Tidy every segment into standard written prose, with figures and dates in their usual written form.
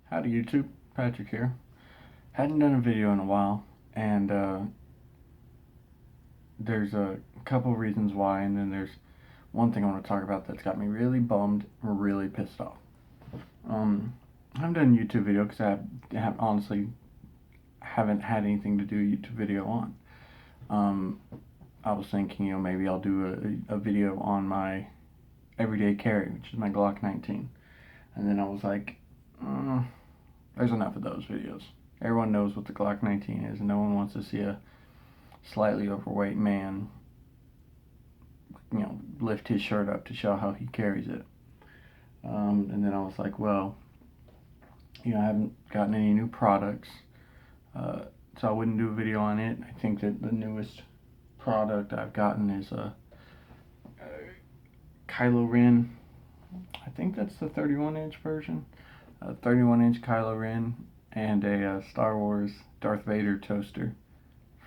Howdy YouTube, Patrick here. Hadn't done a video in a while, and there's a couple reasons why, and then there's one thing I want to talk about that's got me really bummed or really pissed off. I haven't done a YouTube video because I honestly haven't had anything to do a YouTube video on. Um, I was thinking, maybe I'll do a video on my everyday carry, which is my Glock 19. And then I was like, there's enough of those videos. Everyone knows what the Glock 19 is, and no one wants to see a slightly overweight man, lift his shirt up to show how he carries it. And then I was like, well, I haven't gotten any new products, so I wouldn't do a video on it. I think that the newest product I've gotten is a Kylo Ren. I think that's the 31-inch version. A 31-inch Kylo Ren and a Star Wars Darth Vader toaster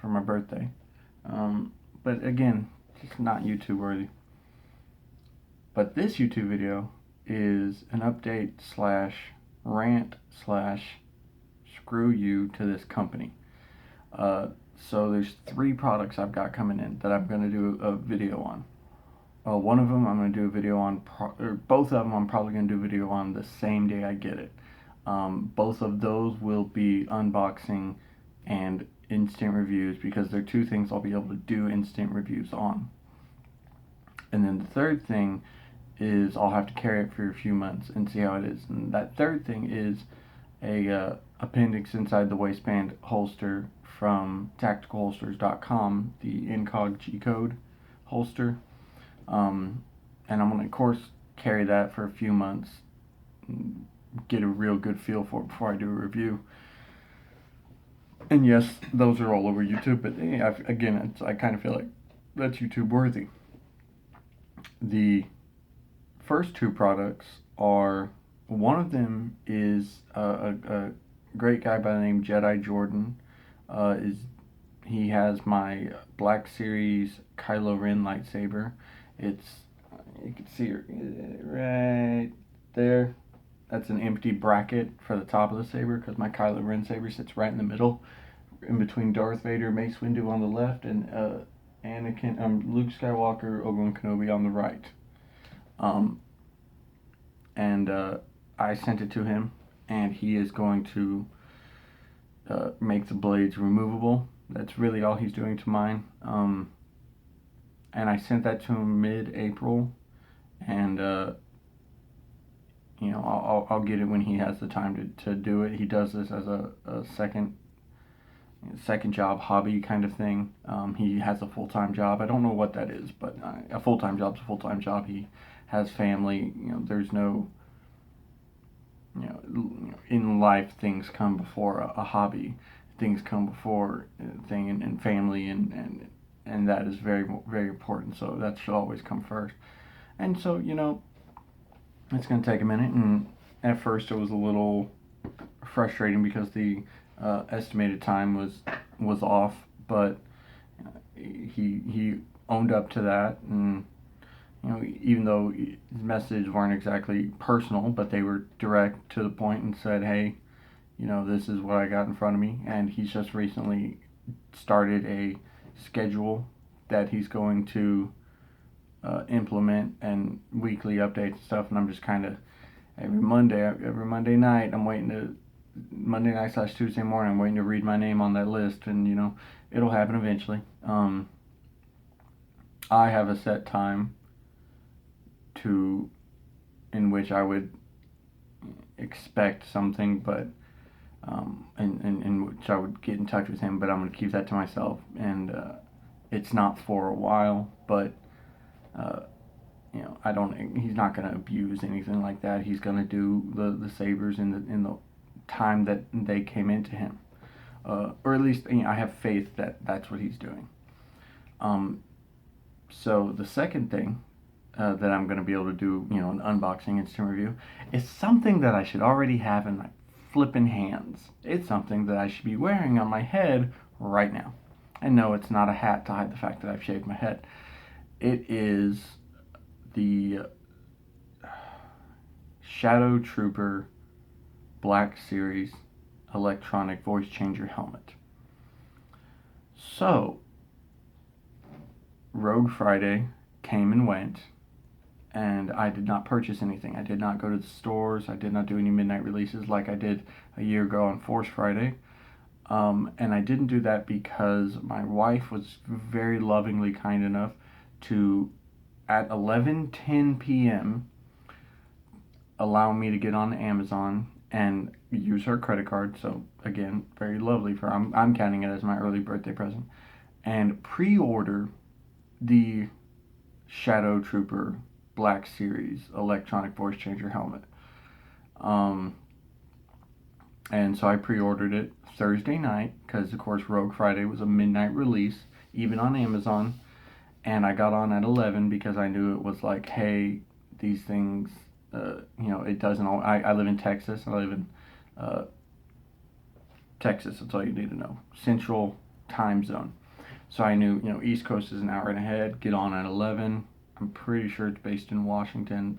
for my birthday. But again, just not YouTube worthy. But this YouTube video is an update slash rant slash screw you to this company. So there's 3 products I've got coming in that I'm going to do a video on. One of them I'm going to do a video on, or both of them I'm probably going to do a video on the same day I get it. Both of those will be unboxing and instant reviews because they're 2 things I'll be able to do instant reviews on. And then the third thing is I'll have to carry it for a few months and see how it is. And that third thing is a appendix inside the waistband holster from tacticalholsters.com, the Incog G-code holster. And I'm going to, of course, carry that for a few months, get a real good feel for it before I do a review. And yes, those are all over YouTube, but again, I kind of feel like that's YouTube worthy. The first 2 products are, one of them is a great guy by the name Jedi Jordan. He has my Black Series Kylo Ren lightsaber. It's, you can see it right there. That's an empty bracket for the top of the saber because my Kylo Ren saber sits right in the middle, in between Darth Vader, Mace Windu on the left, and Luke Skywalker, Obi-Wan Kenobi on the right. I sent it to him, and he is going to make the blades removable. That's really all he's doing to mine. And I sent that to him mid-April, and I'll get it when he has the time to do it. He does this as a second job hobby kind of thing. He has a full-time job. I don't know what that is, but a full-time job's a full-time job. He has family. There's no, in life things come before a hobby. Things come before thing and family and that is very, very important. So that should always come first. And so, it's going to take a minute. And at first it was a little frustrating because the estimated time was off, but he owned up to that. And even though his messages weren't exactly personal, but they were direct to the point and said, hey, this is what I got in front of me. And he's just recently started a schedule that he's going to implement, and weekly updates and stuff. And I'm just kind of every Monday night, Monday night / Tuesday morning, I'm waiting to read my name on that list, and it'll happen eventually. I have a set time in which I would expect something, but in which I would get in touch with him, but I'm going to keep that to myself. And it's not for a while, but he's not going to abuse anything like that. He's going to do the sabers in the time that they came into him, or at least I have faith that that's what he's doing. So the second thing that I'm going to be able to do, an unboxing instant review, is something that I should already have in my flippin' hands. It's something that I should be wearing on my head right now. And no, it's not a hat to hide the fact that I've shaved my head. It is the Shadow Trooper Black Series electronic voice changer helmet. So, Rogue Friday came and went, and I did not purchase anything. I did not go to the stores. I did not do any midnight releases like I did a year ago on Force Friday. And I didn't do that because my wife was very lovingly kind enough to, at 11:10 p.m., allow me to get on Amazon and use her credit card. So again, very lovely for her. I'm counting it as my early birthday present. And pre-order the Shadow Trooper Black Series electronic voice changer helmet. And so I pre-ordered it Thursday night because, of course, Rogue Friday was a midnight release, even on Amazon. And I got on at 11 because I knew it was like, hey, these things, it doesn't all. I live in Texas. I live in Texas. That's all you need to know. Central time zone. So I knew, East Coast is an hour and ahead. Get on at 11. I'm pretty sure it's based in Washington,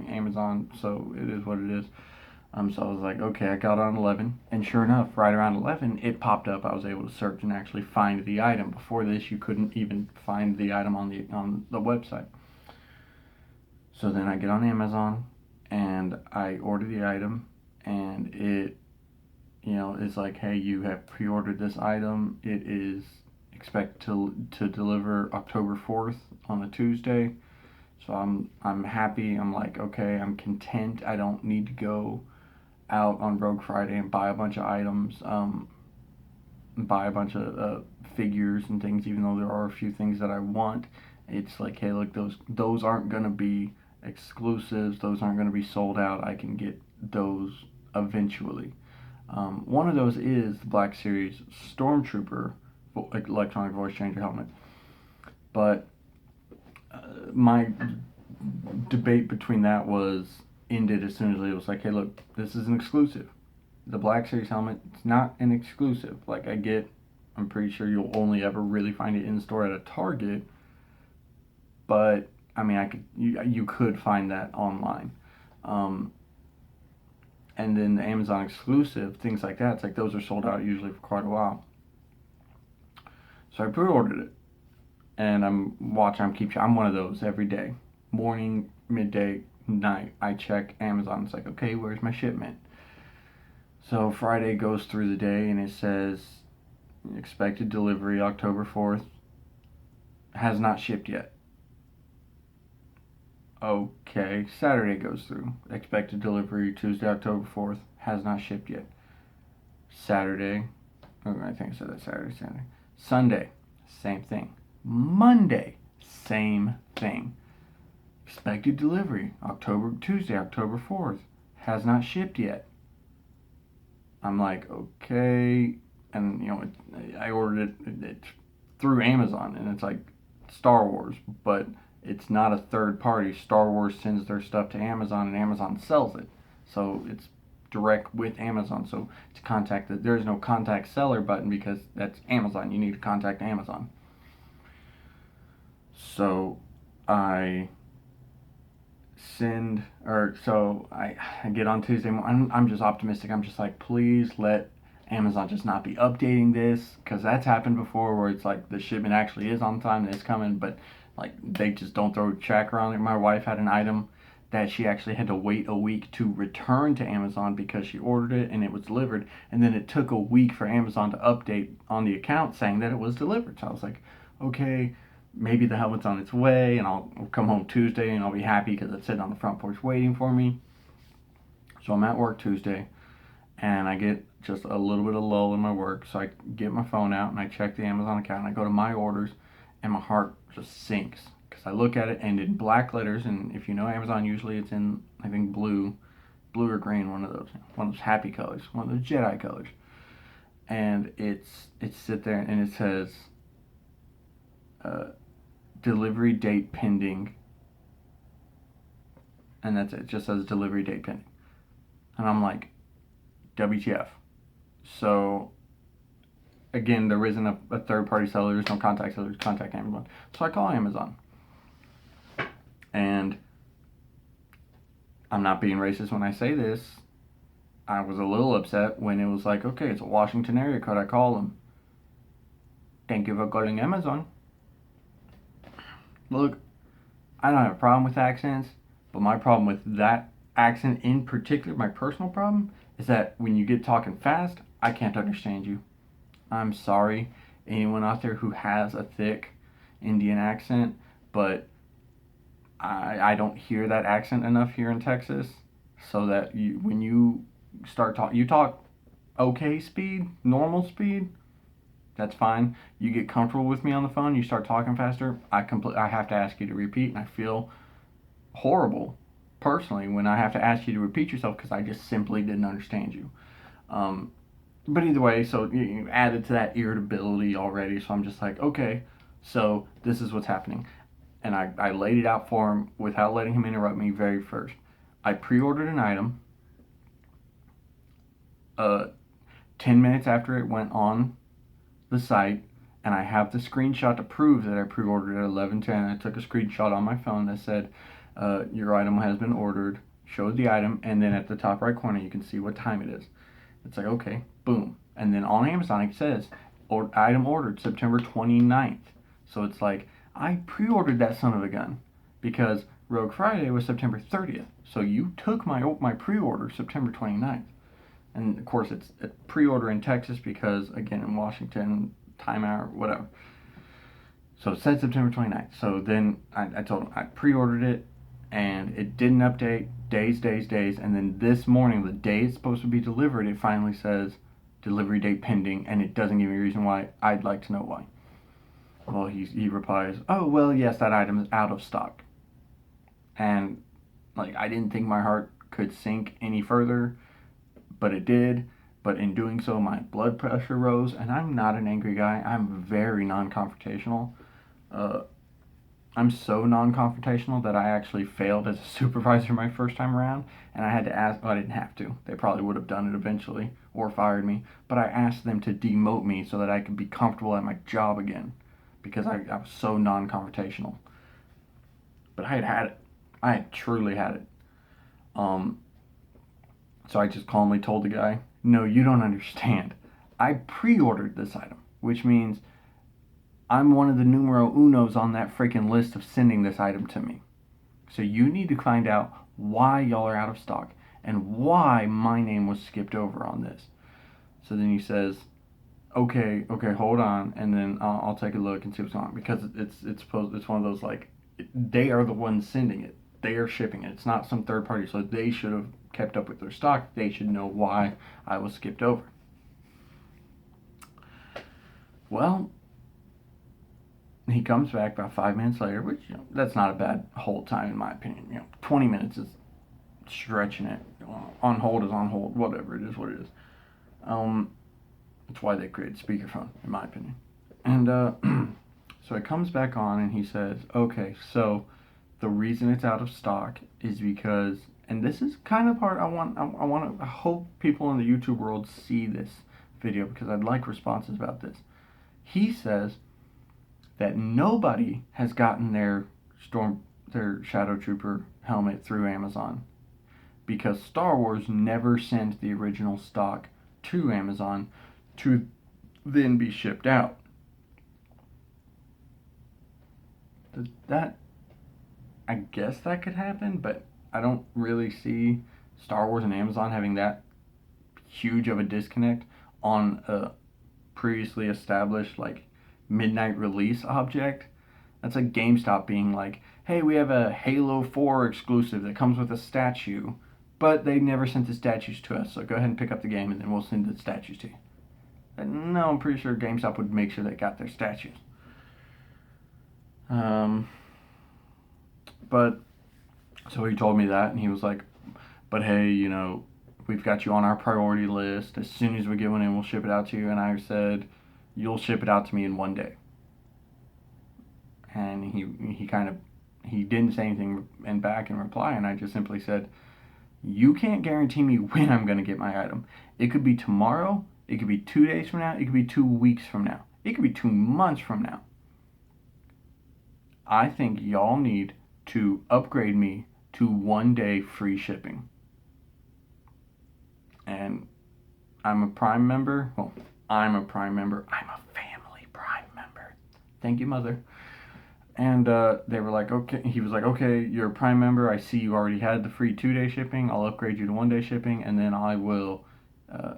Amazon. So it is what it is. So I was like, okay, I got on 11, and sure enough, right around 11, it popped up. I was able to search and actually find the item. Before this, you couldn't even find the item on the website. So then I get on Amazon, and I order the item, and it, is like, hey, you have pre-ordered this item. It is expected to deliver October 4th on a Tuesday. So I'm happy. I'm like, okay, I'm content. I don't need to go out on Rogue Friday and buy a bunch of items, buy a bunch of figures and things. Even though there are a few things that I want, it's like, hey, look, those aren't gonna be exclusives. Those aren't gonna be sold out. I can get those eventually. One of those is the Black Series Stormtrooper electronic voice changer helmet. But my debate between that was ended as soon as it was like, hey, look, this is an exclusive. The Black Series helmet, it's not an exclusive. Like, I'm pretty sure you'll only ever really find it in store at a Target. But I mean, you could find that online. And then the Amazon exclusive, things like that, it's like those are sold out usually for quite a while. So I pre-ordered it, and I'm one of those every day, morning, midday, night. I check Amazon. It's like, okay, where's my shipment? So Friday goes through the day, and it says expected delivery October 4th. Has not shipped yet. Okay, Saturday goes through. Expected delivery Tuesday, October 4th. Has not shipped yet. Saturday, I think I said that Saturday. Sunday, same thing. Monday, same thing. Expected delivery Tuesday, October 4th. Has not shipped yet. I'm like, okay. And, I ordered it through Amazon, and it's like Star Wars, but it's not a third party. Star Wars sends their stuff to Amazon, and Amazon sells it. So it's direct with Amazon. So to contact it, there's no contact seller button because that's Amazon. You need to contact Amazon. So I I get on Tuesday morning. I'm just optimistic. I'm just like, please let Amazon just not be updating this, because that's happened before where it's like the shipment actually is on time and it's coming, but like they just don't throw a tracker on it. My wife had an item that she actually had to wait a week to return to Amazon because she ordered it and it was delivered, and then it took a week for Amazon to update on the account saying that it was delivered. So I was like, okay, maybe the helmet's on its way, and I'll come home Tuesday and I'll be happy because it's sitting on the front porch waiting for me. So I'm at work Tuesday, and I get just a little bit of lull in my work, so I get my phone out and I check the Amazon account, and I go to my orders, and my heart just sinks because I look at it and in black letters, and if you know Amazon, usually it's in, I think, blue or green, one of those happy colors, one of those Jedi colors, and it's sit there and it says delivery date pending, and that's it. It just says delivery date pending, and I'm like, WTF. So again, there isn't a third party seller, there's no contact seller, contact Amazon. So I call Amazon, and I'm not being racist when I say this, I was a little upset when it was like, okay, it's a Washington area code. I call them. Thank you for calling Amazon. Look, I don't have a problem with accents, but my problem with that accent in particular, my personal problem, is that when you get talking fast, I can't understand you. I'm sorry, anyone out there who has a thick Indian accent, but I don't hear that accent enough here in Texas, so that when you start talking, you talk okay speed, normal speed, that's fine. You get comfortable with me on the phone, you start talking faster, I have to ask you to repeat, and I feel horrible personally when I have to ask you to repeat yourself because I just simply didn't understand you. Um, but either way, so you added to that irritability already. So I'm just like, okay, so this is what's happening. And I laid it out for him without letting him interrupt me very first. I pre ordered an item. Uh, 10 minutes after it went on the site, and I have the screenshot to prove that I pre ordered at 11:10. I took a screenshot on my phone that said, your item has been ordered, showed the item, and then at the top right corner, you can see what time it is. It's like, okay, boom. And then on Amazon, it says, item ordered September 29th. So it's like, I pre ordered that son of a gun because Rogue Friday was September 30th. So you took my pre order September 29th. And of course, it's a pre order in Texas because, again, in Washington, time hour, whatever. So it said September 29th. So then I told him I pre ordered it and it didn't update days. And then this morning, the day it's supposed to be delivered, it finally says delivery date pending, and it doesn't give me a reason why. I'd like to know why. Well, he replies, oh, well, yes, that item is out of stock. And, like, I didn't think my heart could sink any further, but it did. But in doing so, my blood pressure rose, and I'm not an angry guy. I'm very non confrontational. Uh, I'm so non-confrontational that I actually failed as a supervisor my first time around, and I had to ask. Well, I didn't have to. They probably would have done it eventually or fired me, but I asked them to demote me so that I could be comfortable at my job again, because I was so non-confrontational. But I had it. I had truly had it. Um, so I just calmly told the guy, "No, you don't understand. I pre-ordered this item, which means I'm one of the numero unos on that freaking list of sending this item to me. So you need to find out why y'all are out of stock and why my name was skipped over on this." So then he says, "Okay, hold on," and then I'll take a look and see what's going on because it's one of those like they are the ones sending it, they are shipping it. It's not some third party, so they should have kept up with their stock. They should know why I was skipped over. Well, he comes back about 5 minutes later, which that's not a bad hold time in my opinion. 20 minutes is stretching it. On hold is on hold. Whatever it is, what it is. That's why they created speakerphone, in my opinion. And so it comes back on, and he says, "Okay, so the reason it's out of stock is because," and this is kind of part I hope people in the YouTube world see this video because I'd like responses about this. He says that nobody has gotten their Shadow Trooper helmet through Amazon because Star Wars never sent the original stock to Amazon to then be shipped out. That I guess that could happen, but I don't really see Star Wars and Amazon having that huge of a disconnect on a previously established like midnight release object. That's like GameStop being like, "Hey, we have a Halo 4 exclusive that comes with a statue, but they never sent the statues to us, so go ahead and pick up the game and then we'll send the statues to you." And no, I'm pretty sure GameStop would make sure they got their statues. But so he told me that, and he was like, "But hey, we've got you on our priority list. As soon as we get one in, we'll ship it out to you." And I said, "You'll ship it out to me in one day." And he didn't say anything back in reply, and I just simply said, "You can't guarantee me when I'm going to get my item. It could be tomorrow, it could be 2 days from now, it could be 2 weeks from now, it could be 2 months from now. I think y'all need to upgrade me to 1 day free shipping." I'm a Prime member. Well, I'm a Prime member. I'm a family Prime member. Thank you, mother. And they were like, okay. He was like, okay, you're a Prime member. I see you already had the free 2 day shipping. I'll upgrade you to 1 day shipping, and then I will uh,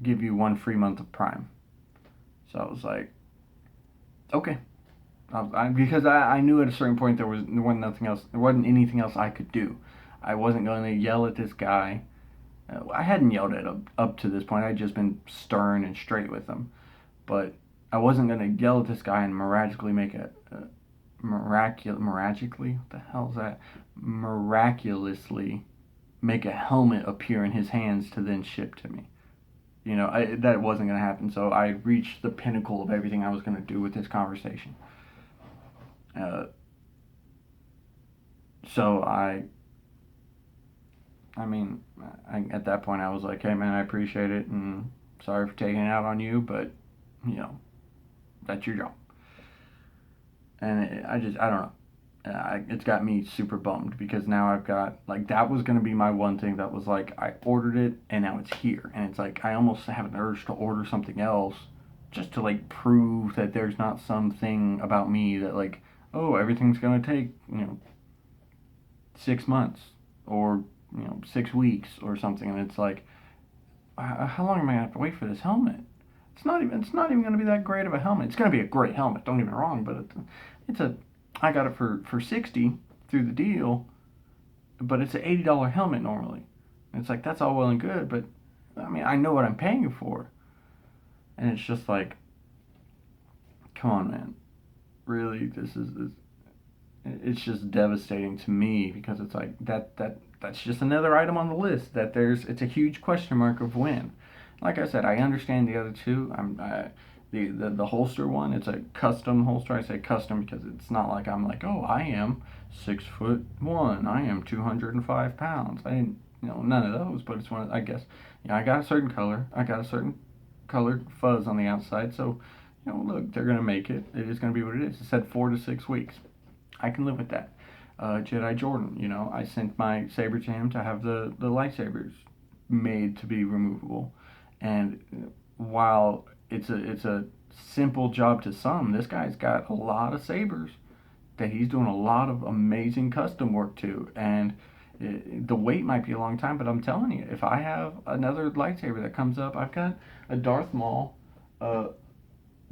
give you 1 free month of Prime. So I was like, okay. Because I knew at a certain point there wasn't nothing else. There wasn't anything else I could do. I wasn't going to yell at this guy. I hadn't yelled at him up to this point. I'd just been stern and straight with him. But I wasn't going to yell at this guy and miraculously make miraculously, what the hell is that? Miraculously make a helmet appear in his hands to then ship to me. That wasn't going to happen. So I reached the pinnacle of everything I was going to do with this conversation. Uh, so at that point I was like, hey man, I appreciate it and sorry for taking it out on you, but you know, that's your job. And I don't know. It's got me super bummed because now I've got, like, that was going to be my one thing that was like, I ordered it and now it's here. And it's like, I almost have an urge to order something else just to, like, prove that there's not something about me that, like, oh, everything's going to take, 6 months or, 6 weeks or something. And it's like, how long am I going to have to wait for this helmet? It's not even going to be that great of a helmet. It's going to be a great helmet, don't get me wrong, but it's a I got it for 60 through the deal, but it's an $80 helmet normally. And it's like, that's all well and good, but I mean, I know what I'm paying for. And it's just like, come on, man. Really, this it's just devastating to me because it's like that's just another item on the list that it's a huge question mark of when. Like I said, I understand the other two. The holster one. It's a custom holster. I say custom because it's not like I'm like, oh, I am 6'1". I am 205 pounds. I didn't, none of those. But it's one. I guess, I got a certain color. I got a certain colored fuzz on the outside. So, look, they're gonna make it. It is gonna be what it is. It said 4 to 6 weeks. I can live with that. Jedi Jordan, I sent my saber to him to have the lightsabers made to be removable. And while it's a simple job to some, this guy's got a lot of sabers that he's doing a lot of amazing custom work to. And the wait might be a long time, but I'm telling you, if I have another lightsaber that comes up, I've got a Darth Maul. Uh,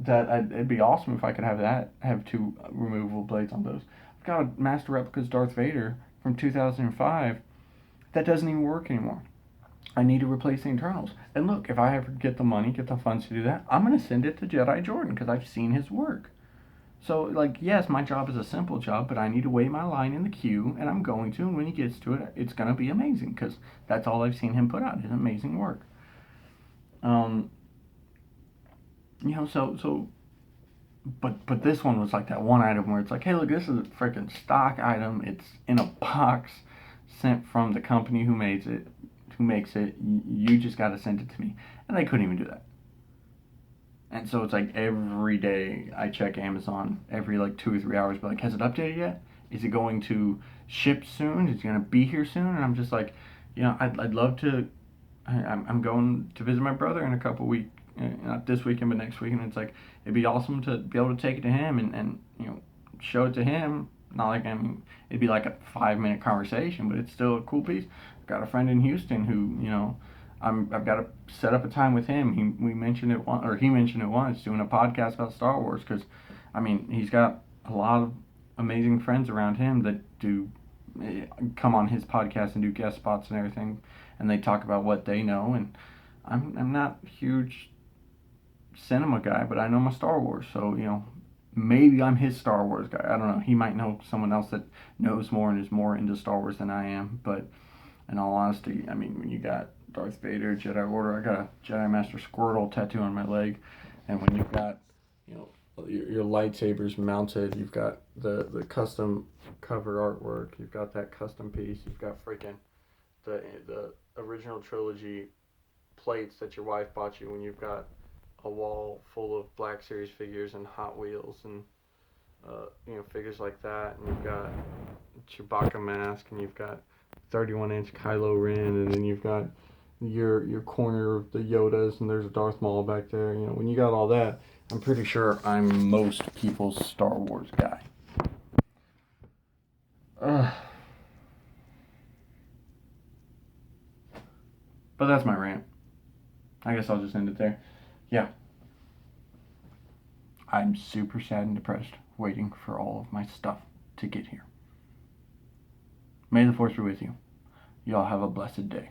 it'd be awesome if I could have two removable blades on those. I've got a Master Replica's Darth Vader from 2005 that doesn't even work anymore. I need to replace the internals. And look, if I ever get the money, get the funds to do that, I'm going to send it to Jedi Jordan because I've seen his work. So, like, yes, my job is a simple job, but I need to wait my line in the queue, and I'm going to. And when he gets to it, it's going to be amazing because that's all I've seen him put out is amazing work. Um, but this one was like that one item where it's like, hey, look, this is a freaking stock item. It's in a box sent from the company who makes it. You just got to send it to me, and they couldn't even do that. And so it's like every day I check Amazon every like 2 or 3 hours, but like, has it updated yet? Is it going to ship soon? Is it going to be here soon? And I'm just like, I'd love to. I'm going to visit my brother in a couple weeks, not this weekend, but next weekend. It's like, it'd be awesome to be able to take it to him and show it to him. Not like, I mean, it'd be like a 5 minute conversation, but it's still a cool piece. I've got a friend in Houston who, I've got to set up a time with him. We mentioned it once, or he mentioned it once, doing a podcast about Star Wars because, I mean, he's got a lot of amazing friends around him that do come on his podcast and do guest spots and everything, and they talk about what they know. And I'm not a huge cinema guy, but I know my Star Wars, so maybe I'm his Star Wars guy. I don't know. He might know someone else that knows more and is more into Star Wars than I am, but in all honesty, I mean, when you got Darth Vader, Jedi Order, I got a Jedi Master Squirtle tattoo on my leg, and when you've got, your lightsabers mounted, you've got the custom cover artwork, you've got that custom piece, you've got freaking the original trilogy plates that your wife bought you when you've got a wall full of Black Series figures and Hot Wheels and figures like that, and you've got Chewbacca mask, and you've got 31-inch Kylo Ren, and then you've got your corner of the Yodas, and there's a Darth Maul back there. You know, when you got all that, I'm pretty sure I'm most people's Star Wars guy. But that's my rant. I guess I'll just end it there. Yeah. I'm super sad and depressed waiting for all of my stuff to get here. May the Force be with you. Y'all have a blessed day.